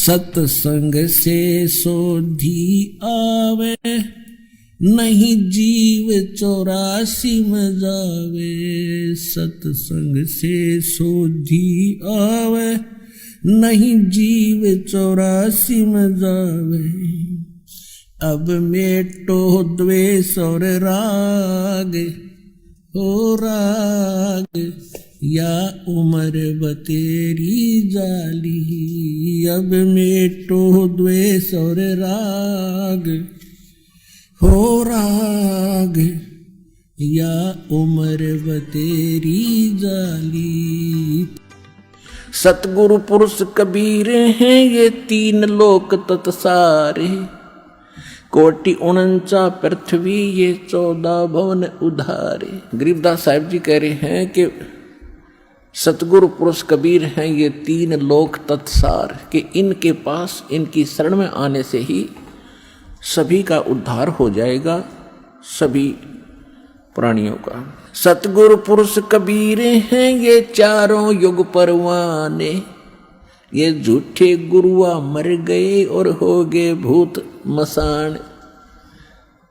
सत्संग से सोधी आवे, नहीं जीव 84 में जावे। सत्संग से सोधी आवे, नहीं जीव 84 में जावे। अब मेटो द्वेष और राग, हो राग या उम्र बतेरी जाली। अब मेटो द्वेष और राग, हो राग या उम्र बतेरी जाली। सतगुरु पुरुष कबीर हैं ये 3 लोक तत्सारे, कोटि 49 पृथ्वी ये 14 भवन उधारे। गरीबदास साहिब जी कह रहे हैं कि सतगुरु पुरुष कबीर हैं ये 3 लोक तत्सार, कि इनके पास इनकी शरण में आने से ही सभी का उद्धार हो जाएगा, सभी प्राणियों का। सतगुरु पुरुष कबीर हैं ये 4 युग परवाने, ये झूठे गुरुआ मर गए और हो गए भूत मसान।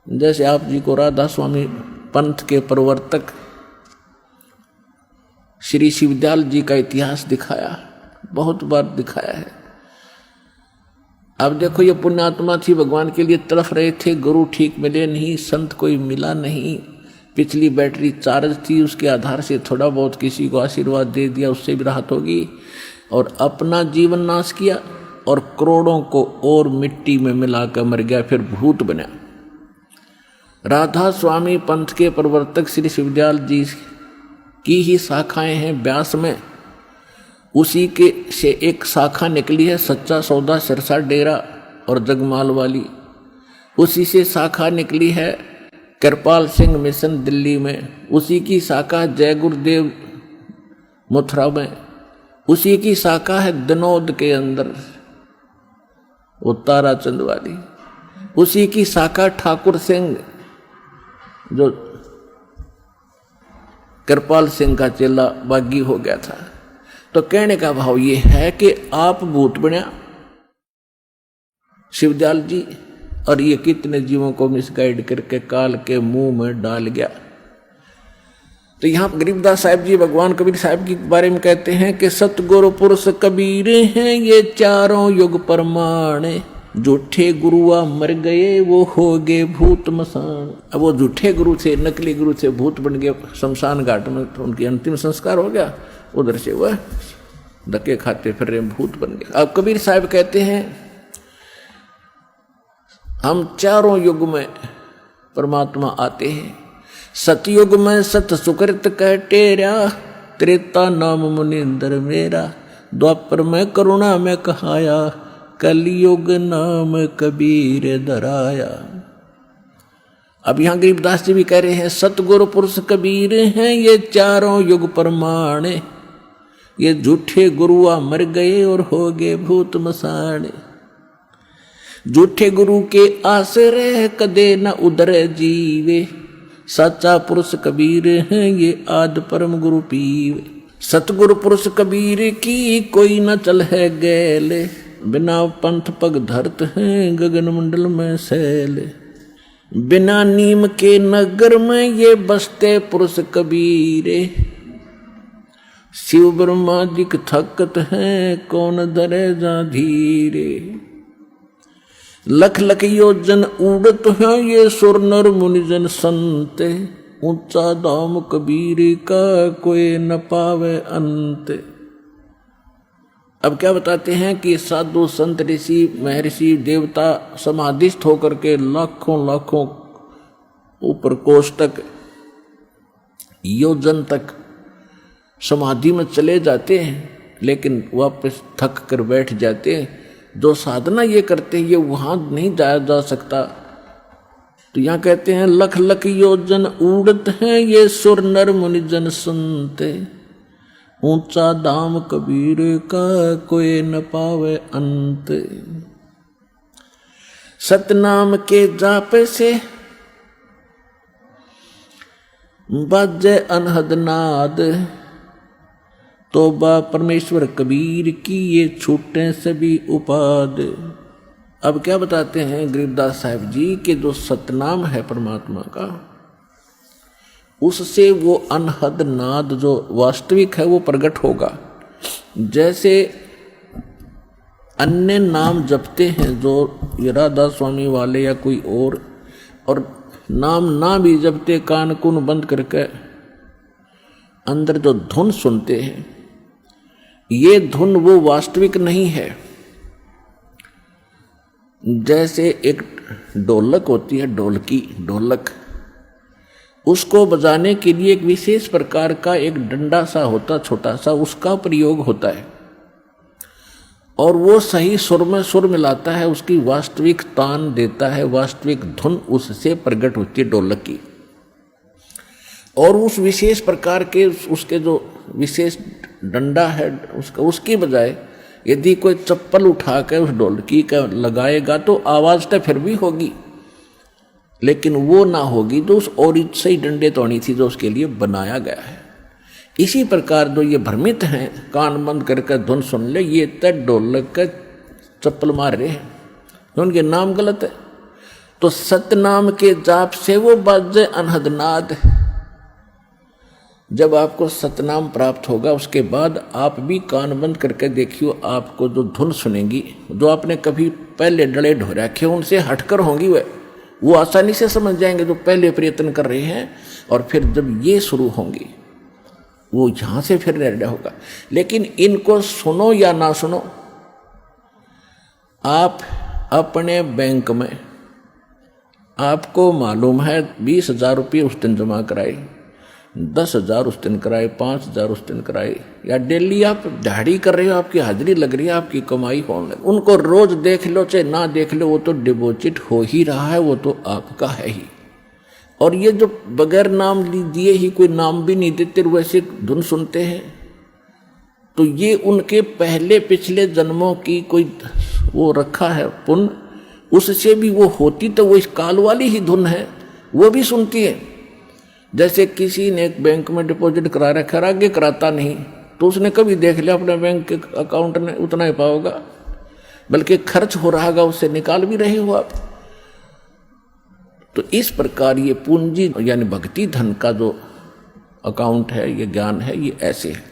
जैसे आप जी को राधा स्वामी पंथ के प्रवर्तक श्री शिवदयाल जी का इतिहास दिखाया, बहुत बार दिखाया है। अब देखो ये पुण्यात्मा थी, भगवान के लिए तड़फ रहे थे, गुरु ठीक मिले नहीं, संत कोई मिला नहीं, पिछली बैटरी चार्ज थी, उसके आधार से थोड़ा बहुत किसी को आशीर्वाद दे दिया, उससे भी राहत होगी, और अपना जीवन नाश किया और करोड़ों को और मिट्टी में मिलाकर मर गया, फिर भूत बना। राधा स्वामी पंथ के प्रवर्तक श्री शिवदयाल जी की ही शाखाएं हैं व्यास में, उसी के से एक शाखा निकली है सच्चा सौदा सिरसा डेरा और जगमाल वाली, उसी से शाखा निकली है कृपाल सिंह मिशन दिल्ली में, उसी की शाखा जय गुरुदेव मथुरा में, उसी की शाखा है दनौद के अंदर वो ताराचंद वाली, उसी की शाखा ठाकुर सिंह जो कृपाल सिंह का चेला बागी हो गया था। तो कहने का भाव ये है कि आप भूत बना शिवदयाल जी, और ये कितने जीवों को मिसगाइड करके काल के मुंह में डाल गया। तो यहां गरीबदास साहिब जी भगवान कबीर साहिब के बारे में कहते हैं कि सतगुरु पुरुष कबीर हैं ये 4 युग परमाण, झूठे गुरुआ मर गए वो हो गए भूत मसान। अब वो झूठे गुरु थे, नकली गुरु थे, भूत बन गए शमशान घाट में, तो उनकी अंतिम संस्कार हो गया, उधर से वह धक्के खाते फिर रहे भूत बन गए। अब कबीर साहब कहते हैं हम 4 युग में परमात्मा आते हैं। सतयुग में सत सुकृत कह टेरा, त्रेता नाम मुनिंदर मेरा, द्वापर में करुणा में कहाया, कलयुग नाम कबीर धराया। अब यहां गरीबदास जी भी कह रहे हैं सतगुरु पुरुष कबीर हैं ये 4 युग प्रमाण, ये झूठे गुरुआ मर गए और हो गए भूत मसान। झूठे गुरु के आश्रय कदे न उधर जीवे, सच्चा पुरुष कबीर हैं ये आद परम गुरु पीवे। सतगुरु पुरुष कबीर की कोई न चल है गैले, बिना पंथ पग धरत हैं गगन मंडल में सैले। बिना नीम के नगर में ये बसते पुरुष कबीरे, शिव ब्रह्मा जी थकत हैं कौन धरे जा धीरे। लख लख योजन उड़त हैं ये सुर नर मुनिजन संत, ऊंचा धाम कबीर का कोई न पावे अंत। अब क्या बताते हैं कि साधु संत ऋषि महर्षि देवता समाधिस्थ होकर के लाखों लाखों ऊपर कोष तक योजन तक समाधि में चले जाते हैं, लेकिन वापस थक कर बैठ जाते हैं। जो साधना ये करते हैं ये वहां नहीं जाया जा सकता। तो यहाँ कहते हैं लख लख योजन उड़त हैं ये सुर नर मुनिजन सुनते, ऊंचा धाम कबीर का कोई न पावे अंत। सतनाम के जाप से बाजे अनहद नाद, तोबा परमेश्वर कबीर की ये छूटे सभी उपाद। अब क्या बताते हैं गरीबदास साहब जी कि जो सतनाम है परमात्मा का, उससे वो अनहद नाद जो वास्तविक है वो प्रकट होगा। जैसे अन्य नाम जपते हैं जो ये राधा स्वामी वाले या कोई और नाम ना भी जपते, कान कुन बंद करके अंदर जो धुन सुनते हैं, ये धुन वो वास्तविक नहीं है। जैसे एक ढोलक होती है, ढोलक, उसको बजाने के लिए एक विशेष प्रकार का एक डंडा सा होता, छोटा सा, उसका प्रयोग होता है और वो सही सुर में सुर मिलाता है, उसकी वास्तविक तान देता है, वास्तविक धुन उससे प्रकट होती है ढोलक की। और उस विशेष प्रकार के उसके जो विशेष डंडा है उसकी बजाय यदि कोई चप्पल उठा कर उस ढोलकी का लगाएगा तो आवाज तो फिर भी होगी, लेकिन वो ना होगी जो उस और सही डंडे तोड़ी थी जो उसके लिए बनाया गया है। इसी प्रकार जो ये भ्रमित हैं, कान बंद करके धुन सुन ले, ये तय ढोलक का चप्पल मार रहे हैं, उनके नाम गलत है। तो सतनाम के जाप से वो बाजे अनहदनाद। जब आपको सतनाम प्राप्त होगा उसके बाद आप भी कान बंद करके देखियो, आपको जो धुन सुनेंगी, जो आपने कभी पहले डले ढो रखे उनसे हटकर होंगी, वो आसानी से समझ जाएंगे जो पहले प्रयत्न कर रहे हैं। और फिर जब ये शुरू होंगी वो यहाँ से फिर निर्णय होगा। लेकिन इनको सुनो या ना सुनो, आप अपने बैंक में आपको मालूम है 20,000 रुपये उस दिन जमा कराए, 10,000 उस दिन कराए, 5,000 उस दिन कराए, या डेली आप दिहाड़ी कर रहे हो, आपकी हाजिरी लग रही है, आपकी कमाई होने लगे, उनको रोज देख लो चाहे ना देख लो, वो तो डिपॉजिट हो ही रहा है, वो तो आपका है ही। और ये जो बगैर नाम दिए ही, कोई नाम भी नहीं देते, वैसे धुन सुनते हैं, तो ये उनके पहले पिछले जन्मों की कोई वो रखा है पुण्य, उससे भी वो होती तो वो इस काल वाली ही धुन है, वो भी सुनती है। जैसे किसी ने एक बैंक में डिपॉजिट करा रखा है, आगे कराता नहीं, तो उसने कभी देख लिया अपने बैंक के अकाउंट में उतना ही पाओगा, बल्कि खर्च हो रहा होगा, उससे निकाल भी रहे हो आप। तो इस प्रकार ये पूंजी यानी भक्ति धन का जो अकाउंट है, ये ज्ञान है, ये ऐसे है।